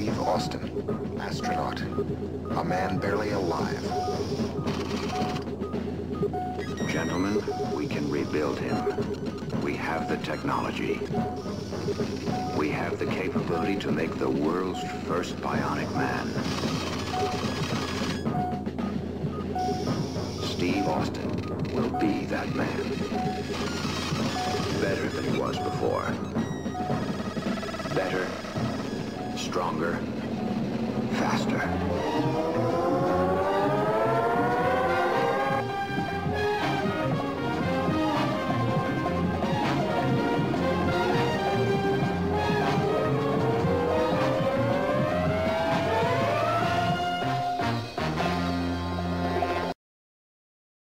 Steve Austin, astronaut. A man barely alive. Gentlemen, we can rebuild him. We have the technology. We have the capability to make the world's first bionic man. Steve Austin will be that man. Better than he was before. Better, stronger, faster.